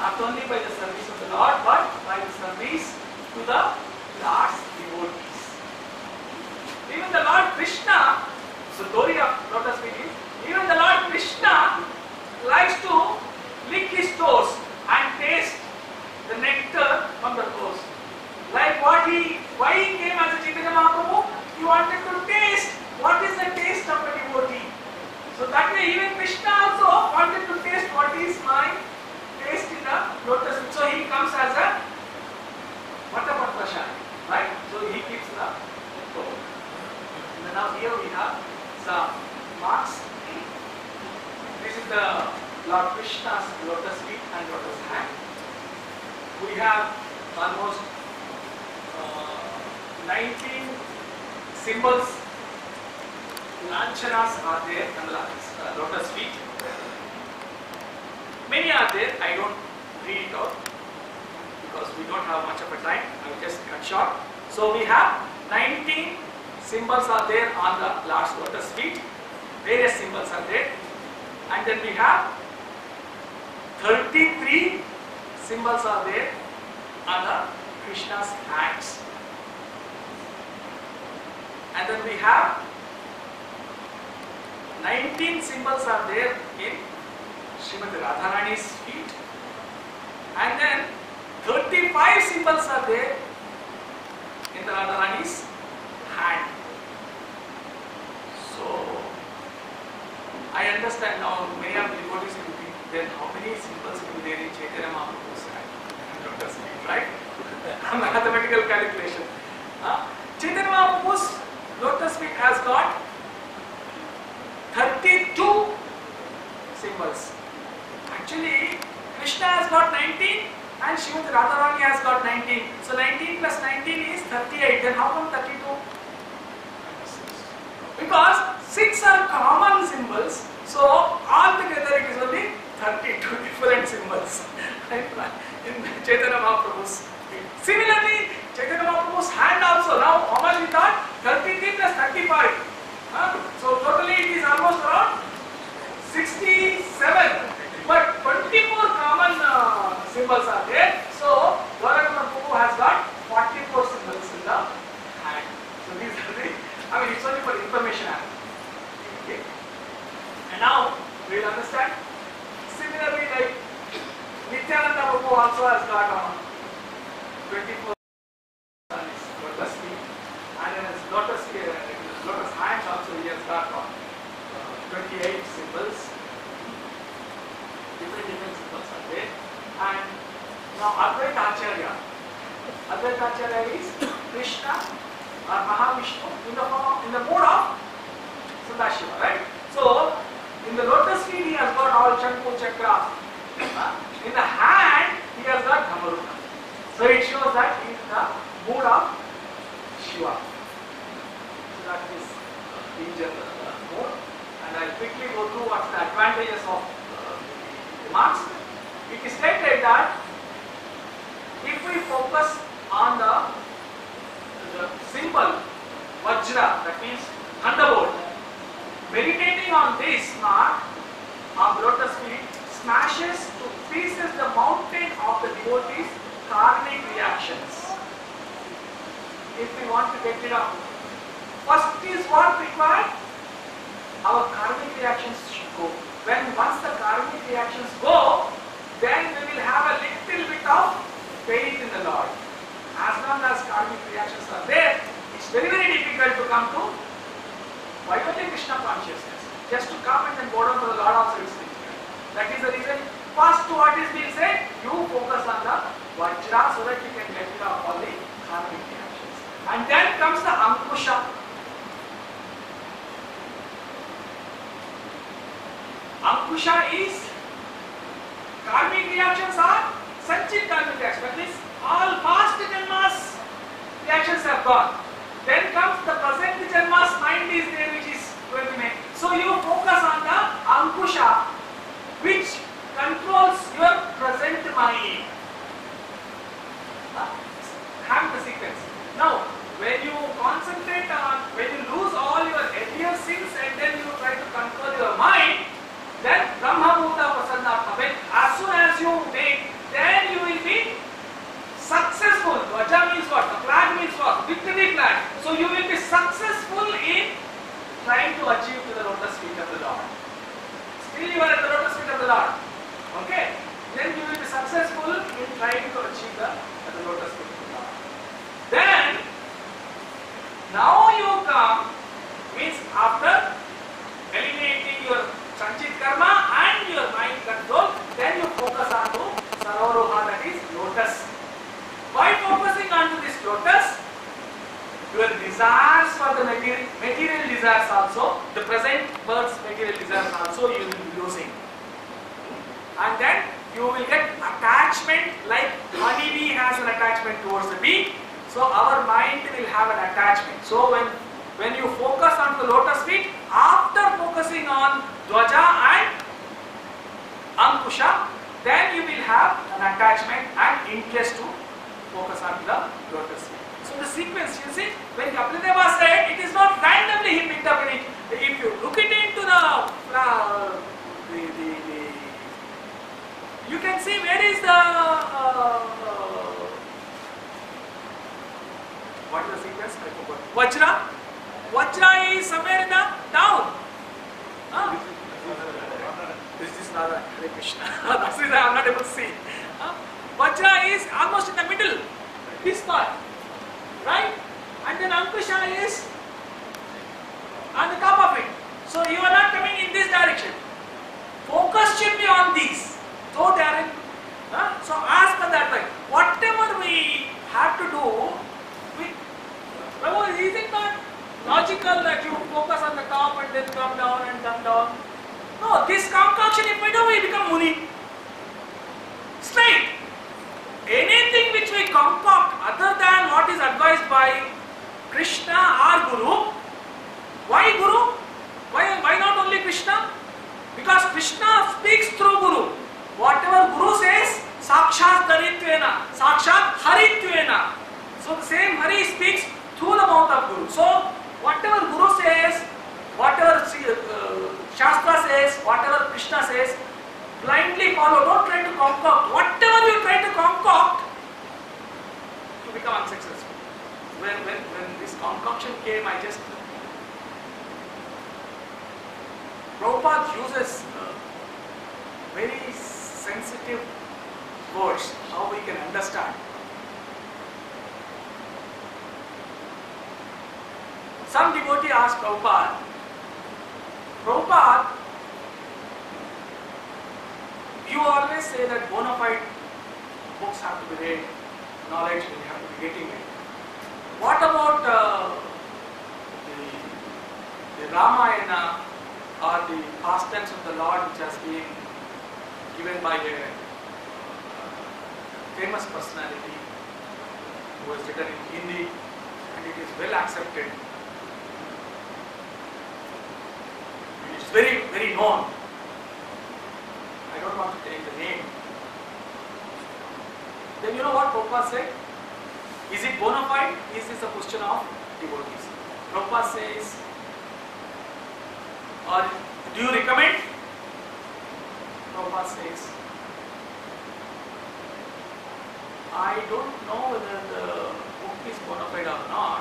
Not only by the service of the Lord, but by the service to the Lord's devotees. Even the Lord Krishna, the glory of lotus feet is, even the Lord Krishna likes to lick his toes and taste the nectar from the toes. Like why he came as a Chaitanya Mahaprabhu? He wanted to taste what is the taste of a devotee. So that way even Krishna also wanted to taste what is my taste in the lotus feet. So he comes as a Vatapat Prashad, right? So he keeps the toe. And now here we have some marks. This is the Lord Krishna's lotus feet and lotus hand. We have almost 19 symbols, lanchanas are there on the lotus feet. Many are there, I don't read it out because we don't have much of a time, I will just cut short. So we have 19 symbols are there on the Lord's lotus feet, various symbols are there, and then we have 33 symbols are there on the Krishna's hands. And then we have 19 symbols are there in Srimad Radharani's feet. And then 35 symbols are there in the Radharani's hand. So I understand now many of the devotees will think then how many symbols will be there in Chaitanya Mahaprabhu's hand, right? Mathematical calculation. Chaitanya Mahaprabhu's lotus feet has got 32 symbols. Actually, Krishna has got 19 and Srimati Radharani has got 19. So 19 plus 19 is 38. Then how come 32? Because 6 are common symbols. So altogether it is only 32 different symbols in Chaitanya Mahaprabhu's feet. Similarly, Chaitanya Mahaprabhu's hand also. Now how much is that? 33 plus 35. So totally it is almost around 67. But 24 common symbols are there. So Bhagavatam has got 44 symbols in the hand. So these are the, it's only for information. Okay. And now we will understand. Similarly, like Nityananda Prabhu also has got 24 lotus feet, and then his lotus hands also he has got 28 symbols. Different symbols are there. And now Advaita Acharya is Krishna or Mahavishnu in the mode of Sadashiva, right? So in the lotus feet he has got all Chanku Chakra. In the hand he has got Dhamaruta. So it shows that he is the mood of Shiva. So that is in general mode. And I will quickly go through what the advantages of the marks. It is stated that if we focus on the symbol Vajra, that means thunderbolt, meditating on this mark of lotus feet smashes to pieces the mountain of the devotee's karmic reactions. if we want to get it out. First is what required? Our karmic reactions should go. Once the karmic reactions go, then we will have a little bit of faith in the Lord. As long as karmic reactions are there, it's very, very difficult to come to only Krishna consciousness. Just to come and then go down to the Lord also is difficult. That is the reason. First, what is being said? You focus on the Vajra so that you can get rid of all the karmic reactions. And then comes the Ankusha. Ankusha is karmic reactions are Sanchit karmic reactions. That is, all past janmas reactions have gone. Then comes the present janmas mind is there which is going to make. So you focus on the Ankusha which controls your present mind. Have the sequence. Now, when you concentrate on, when you lose all your earlier sins and then you try to control your mind, then Brahma Bhuta Prasannatma. When as soon as you make, then you will be successful. Dvaja means what? The flag means what? Victory flag. So you will be successful in trying to achieve to the lotus feet of the Lord. Still you are at the lotus feet of the Lord. Okay? Then you will be successful in trying to achieve the lotus feet of the Lord. Then, now you come, means after eliminating your Sanchit karma and your mind control, then you focus on to Saroha, that is lotus. By focusing on to this lotus, your desires for the material desires also, the present birth's material desires also you will be losing. And then you will get attachment like honeybee has an attachment towards the bee. So our mind will have an attachment. So when you focus on the lotus feet, after focusing on Dvaja and Ankusha, then you will have an attachment and interest to focus on the lotus feet. So the sequence, you see, when Kapila said, it is not randomly he picked up it. If you look it into you can see where is the what is the sequence? I forgot. Vajra is somewhere in the down. This is Radha, Hare Krishna. This is I am not able to see. Vajra is almost in the middle. This part, right? And then Ankusha is on the top of it. So you are not coming in this direction. Focus should be on these. So they are in. So as per that, like whatever we have to do, is it not logical that you focus on the top and then come down and come down? No, this concoction, if we do, we become Muni. Straight. Anything which we concoct other than what is advised by Krishna or Guru. Why Guru? Why not only Krishna? Because Krishna speaks through Guru. Whatever Guru says, Sakshat Daritvena, Sakshat Haritvena. So the same Hari speaks through the mouth of Guru. So whatever Guru says, whatever Shastra says, whatever Krishna says, blindly follow. Don't try to concoct. Whatever you try to concoct, you become unsuccessful. When this concoction came, Prabhupada uses very sensitive words, how we can understand. Some devotee asked Prabhupada, you always say that bona fide books have to be read, knowledge we have to be getting it. What about the Ramayana or the pastimes of the Lord which has been given by a famous personality who has written in Hindi and it is well accepted. It is very, very known. I don't want to take the name. Then you know what Prabhupada said? Is it bona fide? Is this a question of devotees? Prabhupada says, or do you recommend? Prabhupada says, I don't know whether the book is bona fide or not.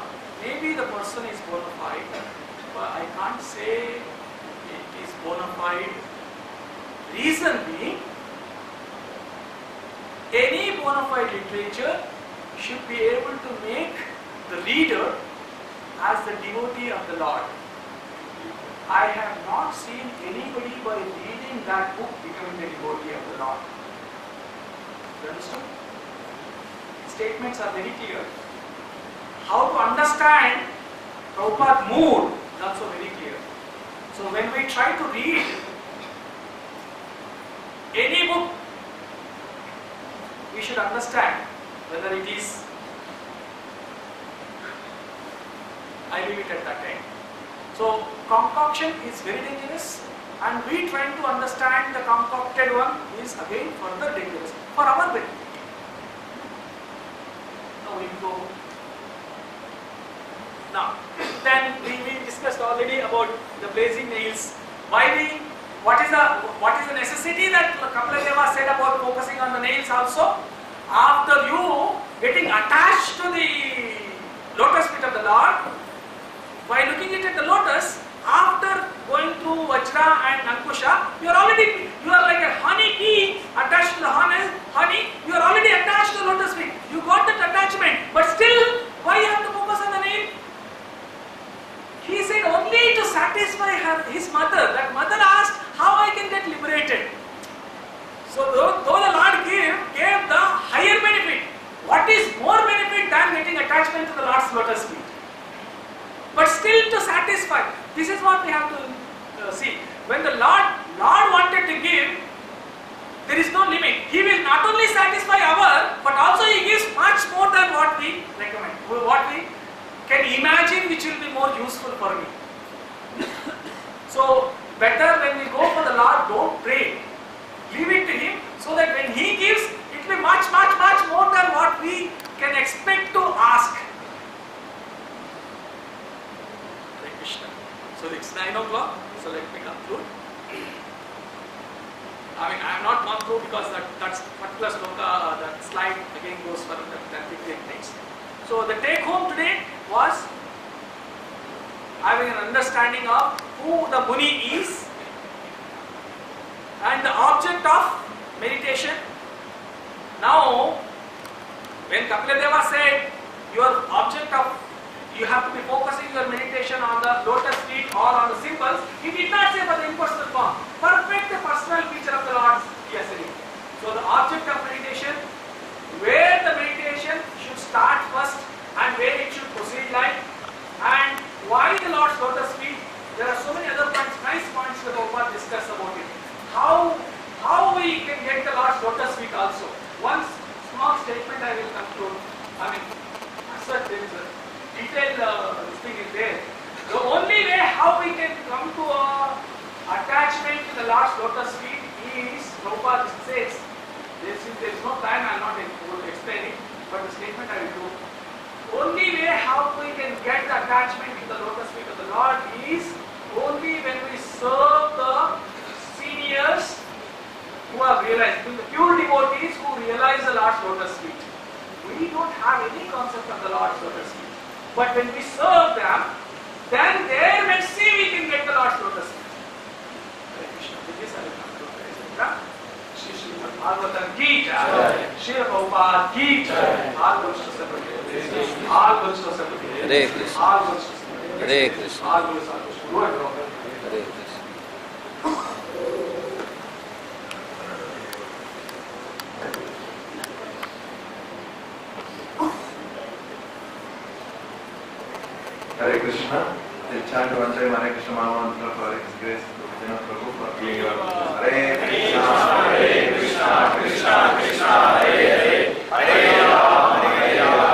say it is bona fide. Reason being, any bona fide literature should be able to make the reader as the devotee of the Lord. I have not seen anybody by reading that book becoming the devotee of the Lord. You understand? Statements are very clear. How to understand Prabhupada's mood is also very clear. So when we try to read any book, we should understand whether it is, I leave it at that time. So concoction is very dangerous, and we trying to understand the concocted one is again further dangerous for our benefit. Now we go. Now, then we discussed already about the blazing nails. What is the necessity that Kapila Deva said about focusing on the nails also? After you getting attached to the lotus feet of the Lord, by looking at the lotus, after going through Vajra and Ankusha, you are like a honey bee attached to the honey, you are already attached to the lotus feet. You got that attachment, but still, why you have to focus on the nail? He said only to satisfy his mother. That mother asked, how I can get liberated? So though the Lord gave the higher benefit, what is more benefit than getting attachment to the Lord's lotus feet? But still to satisfy. This is what we have to see. When the Lord wanted to give, there is no limit. He will not only satisfy but also He gives much more than what we recommend, what we can imagine, which will be more useful for me. So better when we go for the Lord, don't pray. Leave it to Him, so that when He gives, it will be much more than what we can expect to ask. Hare Krishna. So it's 9 o'clock, so let me conclude. I have not gone through because that particular sloka, that slide again goes for that we take next. So the take home today was having an understanding of who the Muni is and the object of meditation. Now, when Kapila Deva said your object of, you have to be focusing your meditation on the lotus feet or on the symbols, he did not say for the impersonal form. Perfect the personal feature of the Lord's yesterday. So the object of meditation, where the meditation should start first and where it should proceed like, and why the Lord's lotus feet. There are so many other points, nice points that Prabhupada discussed about it. How we can get the Lord's lotus feet also. One small statement I will conclude. As such there is a detailed thing is there. The only way how we can come to a attachment to the Lord's lotus feet is, Prabhupada says, since there is no time I am not able to explain it, but the statement I will do. Only way how we can get the attachment to the lotus feet of the Lord is only when we serve the seniors who have realized, the pure devotees who realize the Lord's lotus feet. We don't have any concept of the Lord's lotus feet. But when we serve them, then there let's see we can get the Lord's lotus feet. Hare Krishna. With this I will conclude. Shri Srimad Bhagavatam ki jai. Shri Prabhupada ki jai. All Guru Saprati. All Guru Saprati. Hare Krishna. All Guru Saprati. Hare Krishna. All Guru Saprati. Guru and Prabhupada. Hare Krishna. Hare Krishna. They chant one time Hare Krishna Mahamantra for His grace, Gopijana Prabhu for being your Hare Krishna, Hare Krishna, Krishna Krishna, Hare Hare, Hare Rama, Rama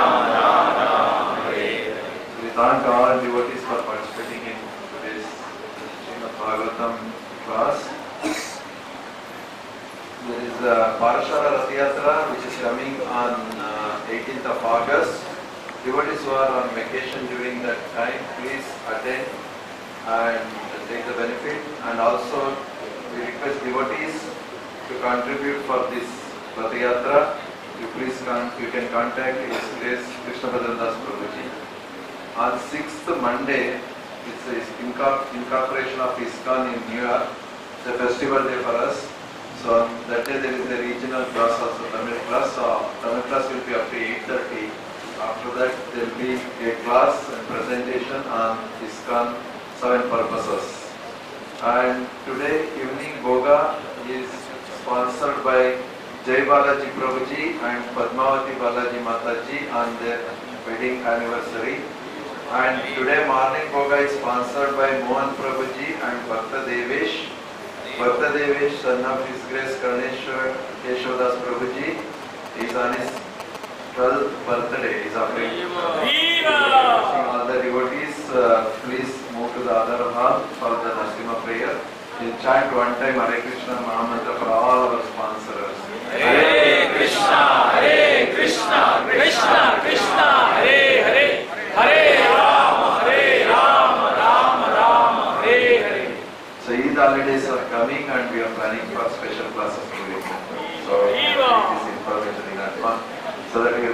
Rama, Hare Hare. So we thank all devotees for participating in today's Srimad Bhagavatam class. There is a Parashara Rath Yatra which is coming on 18th of August. Devotees who are on vacation during that time, please attend and take the benefit. And also, we request devotees to contribute for this Rath Yatra. You can contact His Grace Krishna Bhajan Das Prabhuji. On 6th Monday, it's incorporation of ISKCON in New York. It's a festival day for us. So on that day there is a regional class also, Tamil class. Tamil class will be up to 8:30. After that there will be a class and presentation on ISKCON 7 purposes. And today evening Boga is sponsored by Jai Balaji Prabhuji and Padmavati Balaji Mataji on their wedding anniversary. And today morning Boga is sponsored by Mohan Prabhuji and Bhakta Devesh. Bhakta Devesh, son of His Grace Karneshwar Keshavdas Prabhuji, is on his 12th birthday. He is appreciating all the devotees. Please move to the other hall for the Narasimha prayer. We'll chant one time Hare Krishna Mahamantra for all our sponsors. Hare Krishna, Hare Krishna, Krishna Krishna, Hare Hare, Hare Rama, Rama Rama, Hare Hare. So Eid holidays are coming and we are planning for special classes. So keep this information in advance so that we